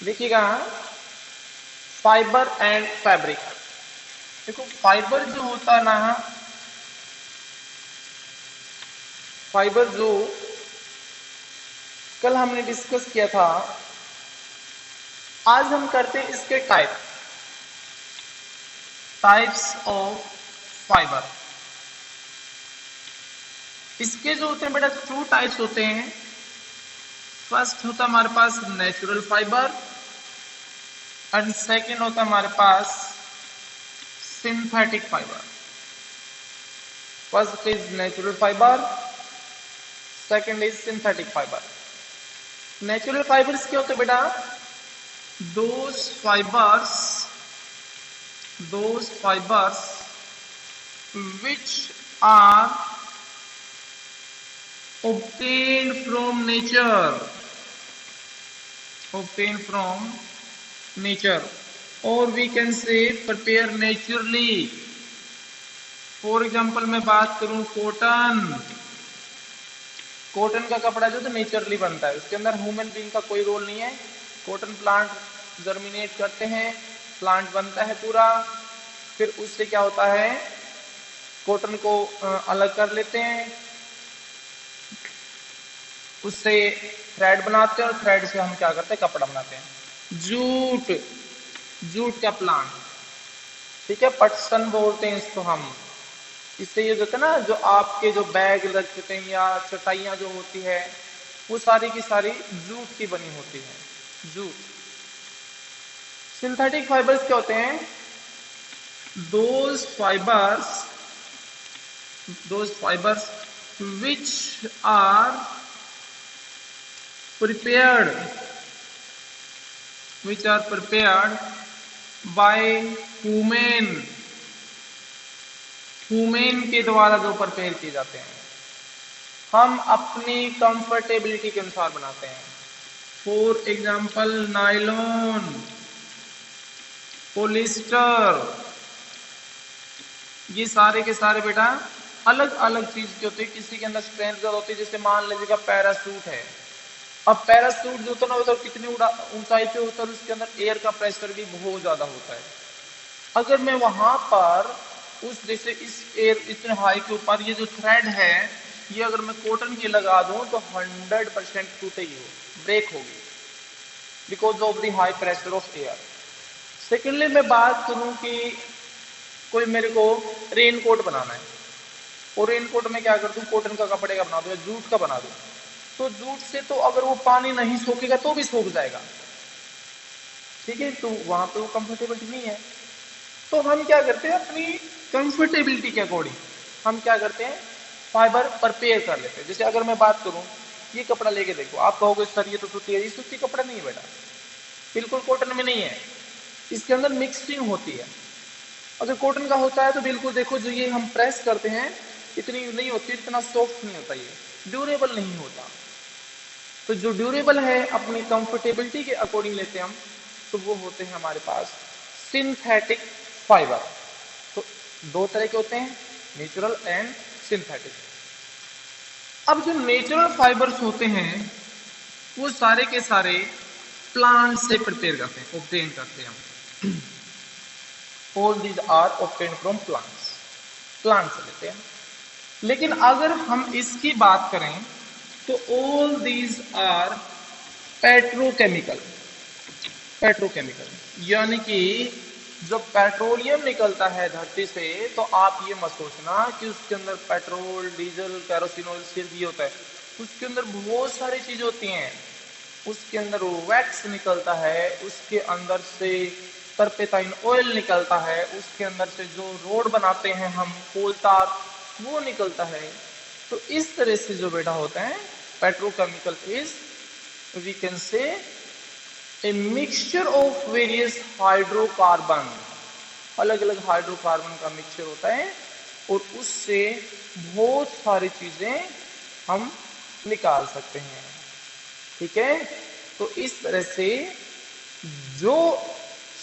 देखिएगा, fibre and fabric. देखो fibre जो होता है ना, फाइबर जो कल हमने डिस्कस किया था, आज हम करते हैं इसके टाइप्स ऑफ फाइबर। इसके जो होते हैं बेटा, 2 टाइप्स होते हैं। फर्स्ट होता है हमारे पास नेचुरल फाइबर एंड सेकंड होता है हमारे पास synthetic fibre. First is natural fibre, second is synthetic fibre. Natural fibres क्या होते हैं बेटा? those fibers which are obtained from nature, or we can say prepare naturally. For example मैं बात करूं कॉटन का कपड़ा जो तो नेचुरली बनता है, उसके अंदर ह्यूमन बीइंग का कोई रोल नहीं है। कॉटन प्लांट जर्मिनेट करते हैं, प्लांट बनता है पूरा, फिर उससे क्या होता है, कॉटन को अलग कर लेते हैं, उससे थ्रेड बनाते हैं और थ्रेड से हम क्या करते हैं, कपड़ा बनाते हैं। जूट का प्लांट, ठीक है, पटसन बोलते हैं इसको हम। इससे ये होता है ना, जो आपके जो बैग रखते हैं या चटाइयां जो होती है, वो सारी की सारी जूट की बनी होती है, जूट। सिंथेटिक फाइबर्स क्या होते हैं? those fibers which are prepared by human के द्वारा जो प्रिपेयर किए जाते हैं, हम अपनी कंफर्टेबिलिटी के अनुसार बनाते हैं। फॉर एग्जाम्पल नायलॉन, पॉलिस्टर, ये सारे के सारे बेटा अलग अलग चीज के होते हैं। किसी के अंदर स्ट्रेंथ ज्यादा होती है, जैसे मान लीजिएगा पैरासूट है। अब पैरासूट जो होता है ना, तो कितनी ऊंचाई पे होता है, उसके अंदर एयर का प्रेशर भी बहुत ज्यादा होता है। अगर मैं वहां पर उस जैसे इस एयर इतने हाई के ऊपर ये जो थ्रेड है, ये अगर मैं कॉटन की लगा दूं तो 100% टूटेगी, ब्रेक होगी, because of the high pressure of air. Secondly मैं बात करूं कि कोई मेरे को रेनकोट बनाना है, और रेनकोट में क्या कर दूं, कॉटन का कपड़े का बना दूं या जूट का बना दूं, तो जूट से तो अगर वो पानी नहीं सोखेगा तो भी सूख जाएगा, ठीक है, तो वहां पे वो कंफर्टेबिलिटी नहीं है। तो हम क्या करते हैं, अपनी कंफर्टेबिलिटी के अकॉर्डिंग हम क्या करते हैं, फाइबर प्रिपेयर कर लेते हैं। जैसे अगर मैं बात करूं, ये कपड़ा लेके देखो, आप कहोगे सर ये तो सूती है, ये सूती कपड़ा नहीं है बेटा, बिल्कुल कॉटन में नहीं है, इसके अंदर मिक्सिंग होती है। अगर कॉटन का होता है तो बिल्कुल देखो, जो ये हम प्रेस करते हैं इतनी नहीं होती, इतना सॉफ्ट नहीं होता, ये ड्यूरेबल नहीं होता। तो जो ड्यूरेबल है अपनी कंफर्टेबिलिटी के अकॉर्डिंग लेते हैं हम, तो वो होते हैं हमारे पास सिंथेटिक फाइबर। तो 2 तरह के होते हैं, नेचुरल एंड सिंथेटिक। अब जो नेचुरल फाइबर्स होते हैं वो सारे के सारे प्लांट से प्रिपेयर करते हैं, ऑब्टेन करते हैं हम। All these are obtain from plants, plant से लेते हैं। लेकिन अगर हम इसकी बात करें तो ऑल दीज आर पेट्रोकेमिकल, यानी कि जब पेट्रोलियम निकलता है धरती से, तो आप ये मत सोचना कि उसके अंदर पेट्रोल, डीजल, केरोसिन ऑयल सिर्फ ये होता है। उसके अंदर बहुत सारी चीजें होती हैं। उसके अंदर वैक्स निकलता है, उसके अंदर से टर्पेटाइन ऑयल निकलता है, उसके अंदर से जो रोड बनाते हैं हम, कोल तार, वो निकलता है। तो इस तरह से जो बेटा होता है petrochemical is, we can say, a mixture of various hydrocarbon, अलग अलग हाइड्रोकार्बन का मिक्सचर होता है, और उससे बहुत सारी चीजें हम निकाल सकते हैं, ठीक है। तो इस तरह से जो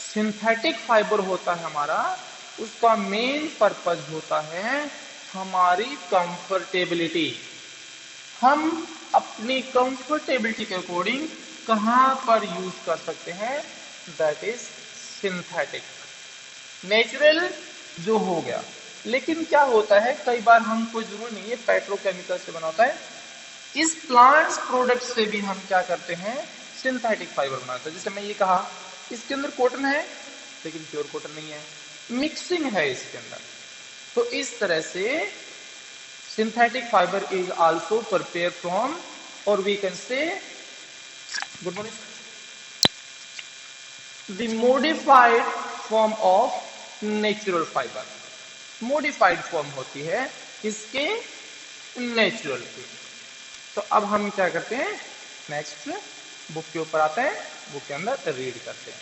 सिंथेटिक फाइबर होता है हमारा, उसका मेन पर्पज होता है हमारी कंफर्टेबिलिटी। हम अपनी कंफर्टेबिलिटी के अकॉर्डिंग कहां पर यूज कर सकते हैं, दैट इज सिंथेटिक। नेचुरल जो हो गया, लेकिन क्या होता है कई बार हम, कोई जरूर नहीं है पेट्रोकेमिकल से बना होता है, इस प्लांट्स प्रोडक्ट से भी हम क्या करते हैं, सिंथेटिक फाइबर बनाते हैं। जैसे मैं ये कहा इसके अंदर कॉटन है लेकिन प्योर कॉटन नहीं है, मिक्सिंग है इसके अंदर। तो इस तरह से synthetic fibre is also prepare from, और we can say, good morning, the modified form of natural fibre. Modified form होती है इसके नेचुरल की। तो अब हम क्या करते हैं, नेक्स्ट बुक के ऊपर आते हैं, बुक के अंदर रीड करते हैं।